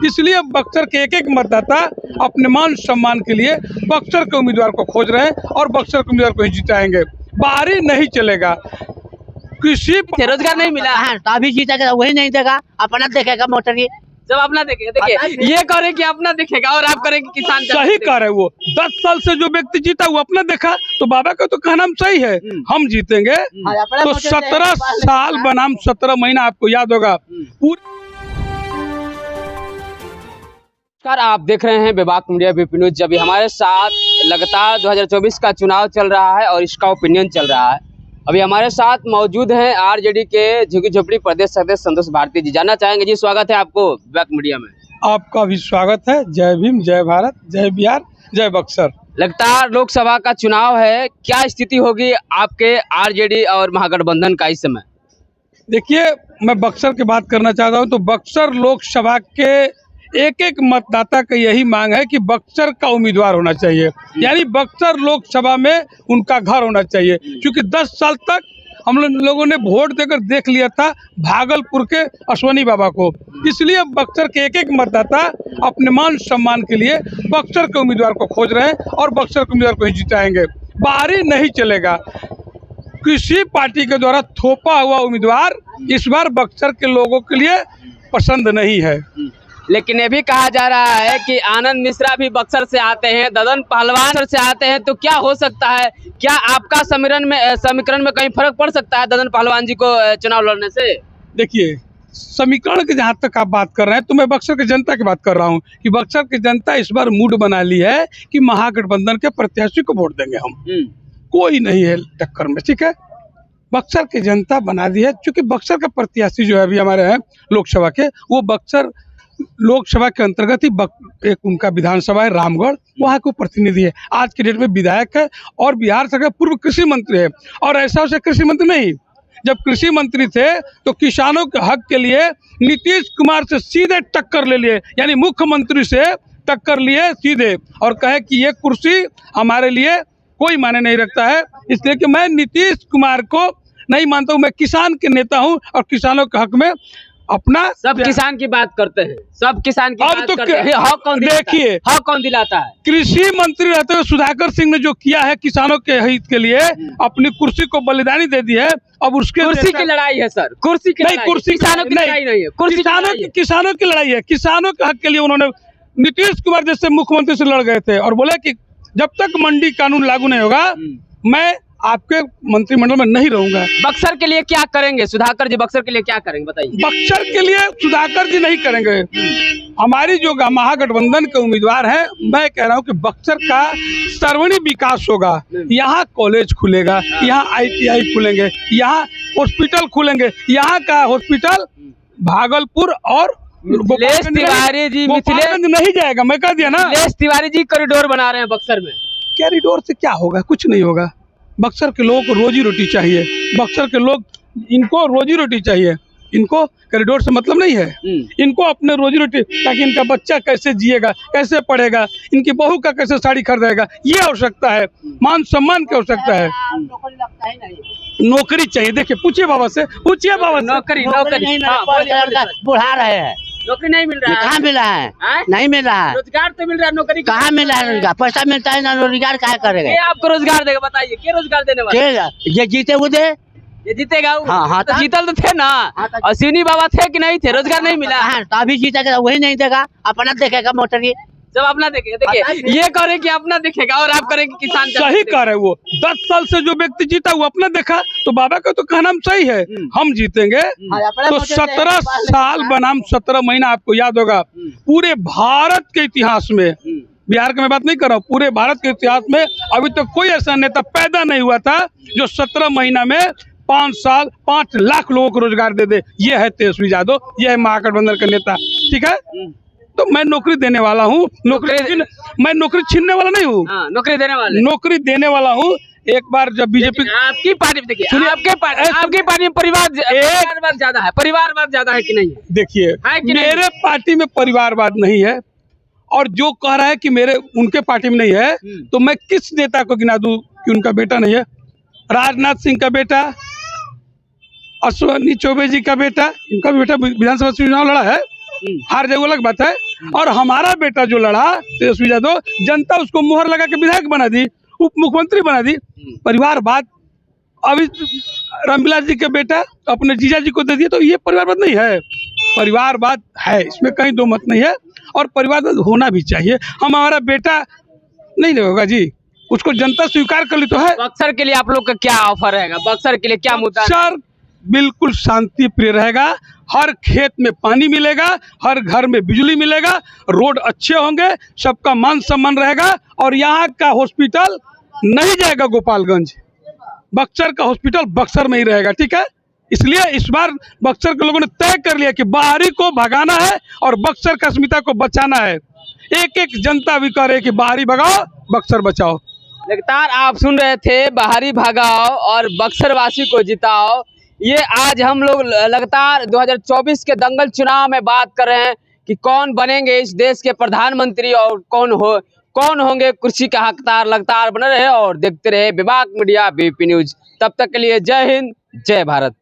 इसलिए बक्सर के एक मतदाता अपने मान सम्मान के लिए बक्सर के उम्मीदवार को खोज रहे हैं और बक्सर के उम्मीदवार को ही जिताएंगे। बाहरी नहीं चलेगा। कृषि रोजगार नहीं मिला है तो अभी जीतेगा, वही नहीं देगा, अपना देखेगा मोटर ही। जब अपना देखेगा, देखिए ये करे कि अपना देखेगा और आप करेंगे किसान। सही कह रहे वो 10 साल से जो व्यक्ति जीता वो अपना देखा, तो बाबा का तो कहना सही है, हम जीतेंगे। तो 17 साल बनाम 17 महीना, आपको याद होगा पूरे। आप देख रहे हैं विभाग मीडिया BP न्यूज। जब हमारे साथ लगातार 2024 का चुनाव चल रहा है और इसका ओपिनियन चल रहा है। अभी हमारे साथ मौजूद हैं RJD के झुग्गी झोपड़ी प्रदेश सदस्य संतोष भारती जी। जानना चाहेंगे जी, स्वागत है आपको विभाग मीडिया में। आपका भी स्वागत है। जय भीम, जय भारत, जय बिहार, जय बक्सर। लगातार लोकसभा का चुनाव है, क्या स्थिति होगी आपके RJD और महागठबंधन का इस समय? देखिए, मैं बक्सर की बात करना चाहता हूं तो बक्सर लोकसभा के एक मतदाता का यही मांग है कि बक्सर का उम्मीदवार होना चाहिए, यानी बक्सर लोकसभा में उनका घर होना चाहिए। क्योंकि 10 साल तक हम लोगों ने वोट देकर देख लिया था भागलपुर के अश्वनी बाबा को। इसलिए बक्सर के एक मतदाता अपने मान सम्मान के लिए बक्सर के उम्मीदवार को खोज रहे हैं और बक्सर के उम्मीदवार को ही जिताएंगे। बाहरी नहीं चलेगा। किसी पार्टी के द्वारा थोपा हुआ उम्मीदवार इस बार बक्सर के लोगों के लिए पसंद नहीं है। लेकिन ये भी कहा जा रहा है कि आनंद मिश्रा भी बक्सर से आते हैं, ददन पहलवान से आते हैं, तो क्या हो सकता है? क्या आपका समीकरण में कहीं फर्क पड़ सकता है ददन पहलवान जी को चुनाव लड़ने से? देखिए, समीकरण के जहाँ तक आप बात कर रहे हैं तो मैं बक्सर की जनता की बात कर रहा हूँ कि बक्सर की जनता इस बार मूड बना ली है कि महागठबंधन के प्रत्याशी को वोट देंगे हम। कोई नहीं है टक्कर में, ठीक है। बक्सर की जनता बना दी है, क्योंकि बक्सर का प्रत्याशी जो है अभी हमारे हैं लोकसभा के, वो बक्सर लोकसभा के अंतर्गत ही एक उनका विधानसभा है रामगढ़, वहाँ को प्रतिनिधि है। आज के डेट में विधायक है और बिहार सरकार पूर्व कृषि मंत्री है। और ऐसा उसे कृषि मंत्री नहीं, जब कृषि मंत्री थे तो किसानों के हक के लिए नीतीश कुमार से सीधे टक्कर ले लिए, यानी मुख्यमंत्री से टक्कर लिए सीधे, और कहे कि ये कुर्सी हमारे लिए कोई मायने नहीं रखता है। इसलिए कि मैं नीतीश कुमार को नहीं मानता हूँ, मैं किसान के नेता हूँ और किसानों के हक में अपना। सब किसान की बात करते हैं, सब किसान की बात करते हैं। हक कौन देखिए, हक कौन दिलाता है? कृषि मंत्री रहते हुए सुधाकर सिंह ने जो किया है किसानों के हित के लिए, अपनी कुर्सी को बलिदानी दे दी है। अब उसके कुर्सी की लड़ाई है सर, कुर्सी की नहीं, कुर्सी किसानों की लड़ाई नहीं है, किसानों की लड़ाई है। किसानों के हक के लिए उन्होंने नीतीश कुमार जैसे मुख्यमंत्री से लड़ गए थे और बोले कि जब तक मंडी कानून लागू नहीं होगा मैं आपके मंत्रिमंडल में नहीं रहूंगा। बक्सर के लिए क्या करेंगे सुधाकर जी? बक्सर के लिए क्या करेंगे बताइए? बक्सर के लिए सुधाकर जी नहीं करेंगे। हमारी जो महागठबंधन के उम्मीदवार हैं, मैं कह रहा हूं कि बक्सर का सर्वांगीण विकास होगा। यहाँ कॉलेज खुलेगा, यहाँ ITI खुलेंगे, यहाँ हॉस्पिटल खुलेंगे। यहाँ का हॉस्पिटल भागलपुर और तिवारी जी नहीं जाएगा। मैं कह दिया ना, तिवारी जी कॉरिडोर बना रहे हैं बक्सर में। कॉरिडोर से क्या होगा? कुछ नहीं होगा। बक्सर के लोगों को रोजी रोटी चाहिए, बक्सर के लोग, इनको रोजी रोटी चाहिए, इनको कॉरिडोर से मतलब नहीं है। इनको अपने रोजी रोटी, ताकि इनका बच्चा कैसे जिएगा, कैसे पढ़ेगा, इनकी बहू का कैसे साड़ी खरीदेगा, ये आवश्यकता है। मान सम्मान की आवश्यकता है, नौकरी चाहिए। देखिए, पूछिए बाबा से, पूछिए बाबा से। नौकरी बुढ़ा रहे हैं, नौकरी नहीं मिल रहा है। कहाँ मिला है? नहीं मिल रहा है। रोजगार तो मिल रहा है, नौकरी कहाँ मिल रहा है? रोजगार पैसा मिलता है ना, रोजगार क्या करेगा? ये आपको रोजगार देगा, बताइए क्या रोजगार देने वाला? ये जीते वो दे, ये जीतेगा। हाँ, तो जीतल तो थे ना, अश्विनी बाबा थे कि नहीं थे? रोजगार नहीं मिला है तो अभी जीतेगा, वही नहीं देगा, अपना देखेगा मोटर ही। जब अपना देखेगा, देखिए ये करे कि अपना देखेगा और आप करेंगे किसान। सही कह रहे वो 10 साल से जो व्यक्ति जीता वो अपना देखा, तो बाबा का तो कहना सही है, हम जीतेंगे। तो 17 साल बनाम 17 महीना, आपको याद होगा पूरे भारत के इतिहास में, बिहार की मैं बात नहीं कर रहा हूँ, पूरे भारत के इतिहास में अभी तक कोई ऐसा नेता पैदा नहीं हुआ था जो 17 महीना में 5 साल 5 लाख लोगों को रोजगार दे दे। ये है तेजस्वी यादव, ये है महागठबंधन का नेता, ठीक है। तो मैं नौकरी देने वाला हूँ, मैं नौकरी छीनने वाला नहीं हूँ, नौकरी देने वाला हूँ। एक बार जब बीजेपी आपकी पार्टी, देखिए आपकी पार्टी में परिवारवाद ज्यादा है, परिवारवाद ज्यादा है कि नहीं है? देखिए, मेरे पार्टी में परिवारवाद नहीं है, और जो कह रहा है कि उनके पार्टी में नहीं है, तो मैं किस नेता को गिना दूं कि उनका बेटा नहीं है? राजनाथ सिंह का बेटा, अश्विनी चौबे जी का बेटा, इनका भी बेटा विधानसभा चुनाव लड़ा है, हार जाए वो अलग बात है। और हमारा बेटा जो लड़ा तेजस्वी यादव, जनता उसको मोहर लगा के विधायक बना दी, उप मुख्यमंत्री बना दी। परिवारवाद अभी रामविलास जी के बेटा अपने जीजा जी को दे दिए, तो ये परिवारवाद नहीं है। परिवारवाद है, इसमें कहीं दो मत नहीं है, और परिवारवाद होना भी चाहिए। हमारा बेटा नहीं होगा जी, उसको जनता स्वीकार कर ली तो है। बक्सर के लिए आप लोग का क्या ऑफर रहेगा? बक्सर के लिए क्या मुद्दा? बक्सर बिल्कुल शांति प्रिय रहेगा, हर खेत में पानी मिलेगा, हर घर में बिजली मिलेगा, रोड अच्छे होंगे, सबका मान सम्मान रहेगा। और यहाँ का हॉस्पिटल नहीं जाएगा गोपालगंज, बक्सर का हॉस्पिटल बक्सर में ही रहेगा, ठीक है। इसलिए इस बार बक्सर के लोगों ने तय कर लिया कि बाहरी को भगाना है और बक्सर का अस्मिता को बचाना है। एक एक जनता भी कह रही है कि बाहरी भगाओ, बक्सर बचाओ। लगातार आप सुन रहे थे, बाहरी भगाओ और बक्सर वासी को जिताओ। ये आज हम लोग लगातार 2024 के दंगल चुनाव में बात कर रहे हैं कि कौन बनेंगे इस देश के प्रधानमंत्री और कौन होंगे कुर्सी का हकदार। लगातार बने रहे और देखते रहे विभाग मीडिया, बीपी न्यूज। तब तक के लिए जय हिंद, जय भारत।